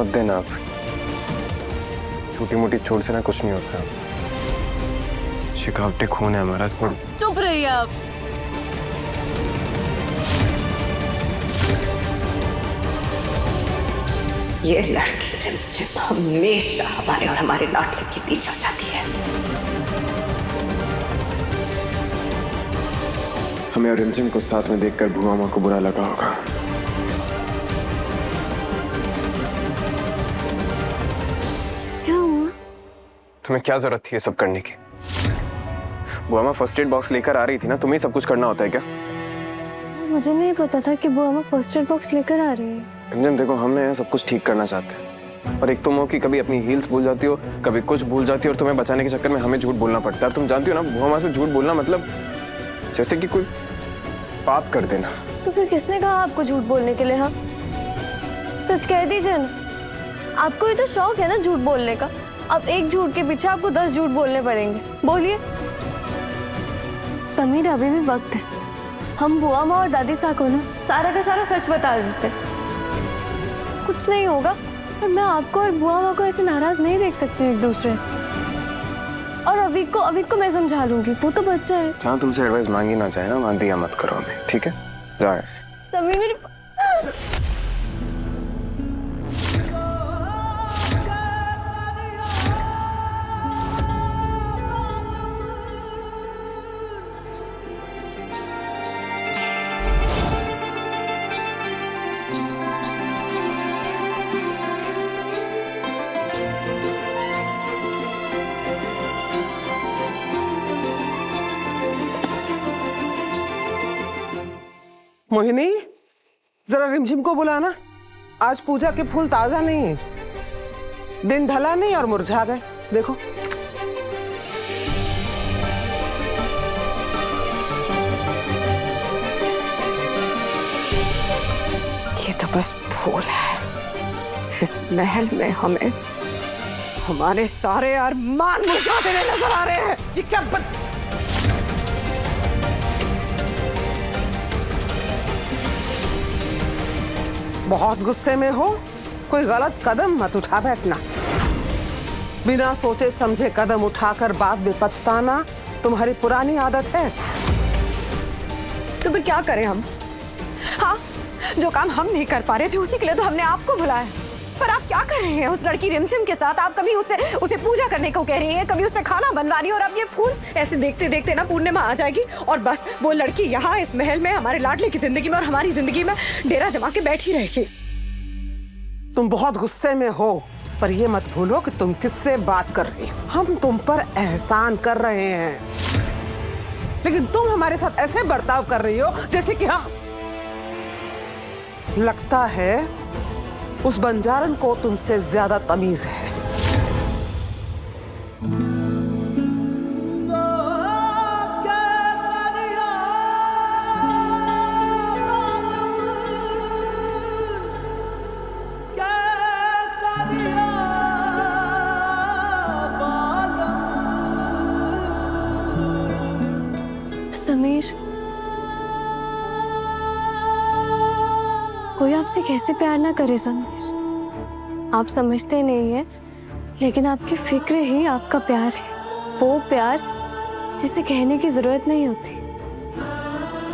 मत देना आप। छोटी मोटी चोट से ना कुछ नहीं होता। शिकावटी खून है हमारा। चुप रहिए आप। ये लड़की रिमझिम हमेशा हमारे और हमारे लाडले के बीच आ जाती है। हमें और रिमझिम को साथ में देखकर भुआ माँ को बुरा लगा होगा। क्या हुआ? तुम्हें क्या जरूरत थी ये सब करने की? बुआ माँ फर्स्ट एड बॉक्स लेकर आ रही थी ना, तुम्हें सब कुछ करना होता है क्या? मुझे नहीं पता था कि बुआ माँ फर्स्ट एड बॉक्स लेकर आ रही है। रिमझिम देखो, हमने सब कुछ ठीक करना चाहते हैं, और एक तुम हो कि कभी अपनी हील्स भूल जाती हो, कभी कुछ भूल जाती हो, और तुम्हें बचाने के चक्कर में हमें झूठ बोलना पड़ता है। तुम जानती हो ना, बुआ माँ से झूठ बोलना मतलब जैसे कि कोई पाप कर देना। तो फिर किसने कहा आपको झूठ बोलने के लिए? हाँ, सच कह दीजिए ना। आपको ही तो शौक है ना झूठ बोलने का। अब एक झूठ के पीछे आपको 10 झूठ बोलने पड़ेंगे। बोलिए। समीर, अभी भी वक्त है। हम बुआ माँ और दादी साहब को ना सारा का सारा सच बता देते। कुछ नहीं होगा, पर मैं आपको और बुआ माँ को ऐसे नाराज नहीं देख सकती हूँ एक दूसरे से। और अभी को मैं समझा लूंगी, वो तो बच्चा है। जहाँ तुमसे एडवाइस मांगी ना जाए ना, वहाँ दिया मत करो हमें, ठीक है? जाओ ऐसे। समीर मेरी मोहिनी, जरा रिमझिम को बुलाना। आज पूजा के फूल ताजा नहीं है, दिन ढला नहीं और मुरझा गए। देखो ये तो बस फूल है। इस महल में हमें हमारे सारे अरमान मुरझाते हुए नजर आ रहे हैं। ये क्या बहुत गुस्से में हो? कोई गलत कदम मत उठा बैठना। बिना सोचे समझे कदम उठाकर बाद में पछताना तुम्हारी पुरानी आदत है। तो फिर क्या करें हम? हाँ, जो काम हम नहीं कर पा रहे थे उसी के लिए तो हमने आपको बुलाया। पर आप क्या कर रहे हैं उस लड़की रिमझिम के साथ? आप कभी उसे पूजा करने को कह रही है, कभी उसे खाना बनवा रही है, और अब ये फूल ऐसे देखते देखते ना पूर्णिमा आ जाएगी और बस वो लड़की यहाँ इस महल में हमारे लाडले की जिंदगी में और हमारी जिंदगी में डेरा जमा के बैठी रहेगी। तुम बहुत गुस्से में हो, पर ये मत भूलो कि तुम किससे बात कर रही हो। हम तुम पर एहसान कर रहे हैं, लेकिन तुम हमारे साथ ऐसे बर्ताव कर रही हो जैसे कि हम। लगता है उस बंजारन को तुमसे ज्यादा तमीज है। समीर, कोई आपसे कैसे प्यार ना करे समीर। आप समझते नहीं है, लेकिन आपकी फिक्र ही आपका प्यार है। वो प्यार जिसे कहने की जरूरत नहीं होती,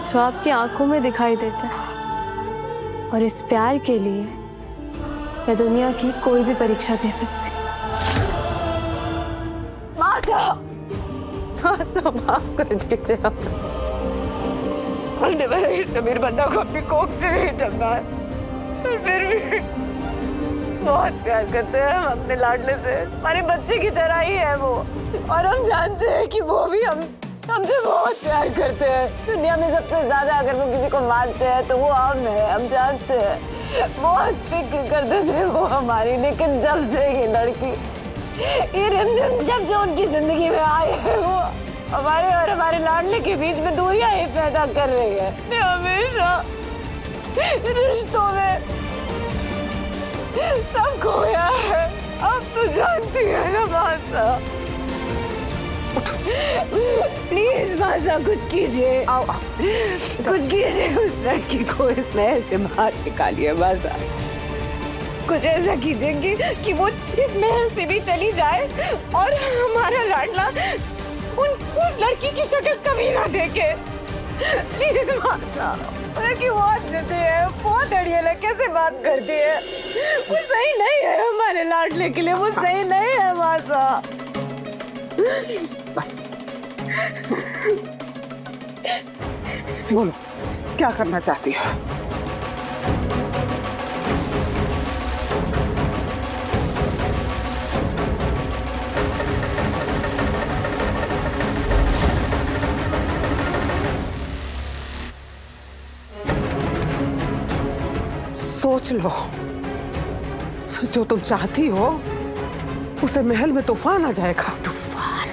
जो आपकी आंखों में दिखाई देता है। और इस प्यार के लिए मैं दुनिया की कोई भी परीक्षा दे सकती। माफ कर दीजिए। हमने भले समीर बंदा को अपनी कोख से नहीं ठगा है, पर फिर भी बहुत प्यार करते हैं हम अपने लाडले से। हमारे बच्चे की तरह ही है वो, और हम जानते हैं कि वो भी हमसे बहुत प्यार करते हैं। दुनिया में सबसे ज्यादा अगर वो किसी को मानते हैं तो वो हम है, हम जानते हैं। बहुत फिक्र करते थे वो हमारी, लेकिन जब से ये लड़की ये रिमझिम जब से उनकी जिंदगी में आई है, वो हमारे और हमारे लाडले के बीच में दूरियां ही पैदा कर रही है। मैं हमेशा रिश्तों में सब खोया है। अब तो जानती है ना मासा। प्लीज मासा कुछ कीजिए, कुछ कीजिए। उस लड़की को इस महल से बाहर निकालिए मासा। कुछ ऐसा कीजिएंगी कि वो इस महल से भी चली जाए और हमारा लाडला उस लड़की की शक्ल कभी ना देखे। प्लीज माँ साहब, लड़की बहुत जिद्दी है, बहुत अड़ियल है, कैसे बात करती है। वो सही नहीं है हमारे लाडले के लिए, वो सही नहीं है माँ साहब। बस बोलो, क्या करना चाहती हो? सोच लो, जो तुम चाहती हो उसे महल में तूफान आ जाएगा। तूफान,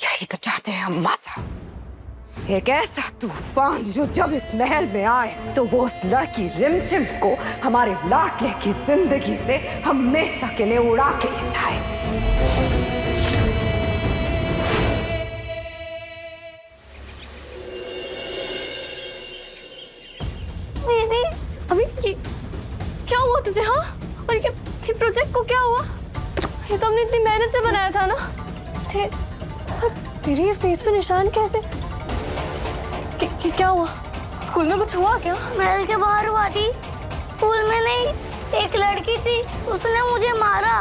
यही तो चाहते हैं हम माँ साहब। एक ऐसा तूफान जो जब इस महल में आए तो वो उस लड़की रिमझिम को हमारे लाडले की जिंदगी से हमेशा के लिए उड़ा के ले जाए। नहीं, अभी क्या हुआ तुझे? हाँ, और ये प्रोजेक्ट को क्या हुआ? ये तो हमने इतनी मेहनत से बनाया था ना। तेरे ये फेस पे निशान कैसे? क्या हुआ? स्कूल में कुछ हुआ क्या? महल के बाहर हुआ थी, स्कूल में नहीं। एक लड़की थी, उसने मुझे मारा,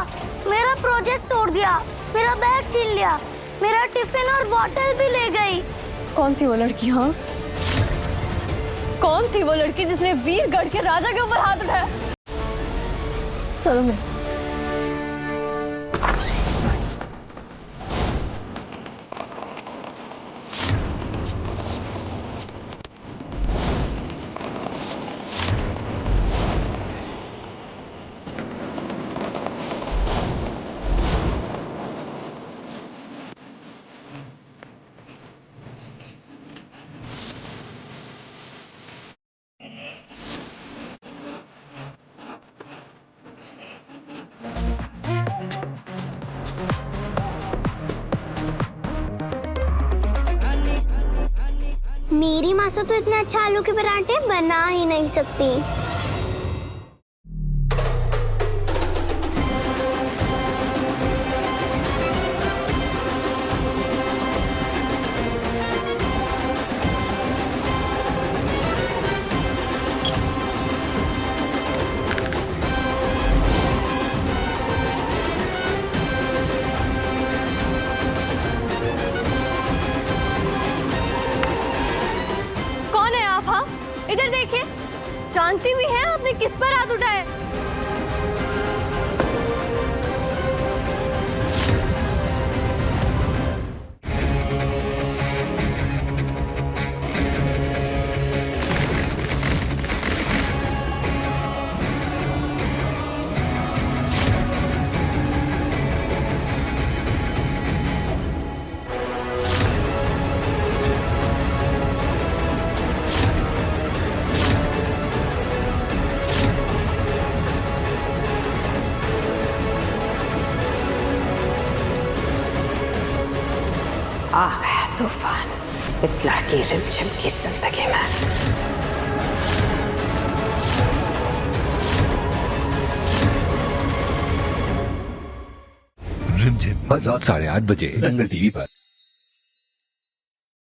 मेरा प्रोजेक्ट तोड़ दिया, मेरा बैग छीन लिया, मेरा टिफिन और बॉटल भी ले गई। कौन थी वो लड़की? हाँ, कौन थी वो लड़की जिसने वीरगढ़ के राजा के ऊपर हाथ उठाया? चलो मैं मेरी माँ से तो इतना अच्छा आलू के पराठे बना ही नहीं सकती। इधर देखिए, जानती भी है आपने किस पर हाथ उठाया? आ गया तूफान इस लड़की रिमझिम की जिंदगी में। रिमझिम रात 8:30 बजे दंगल टीवी पर।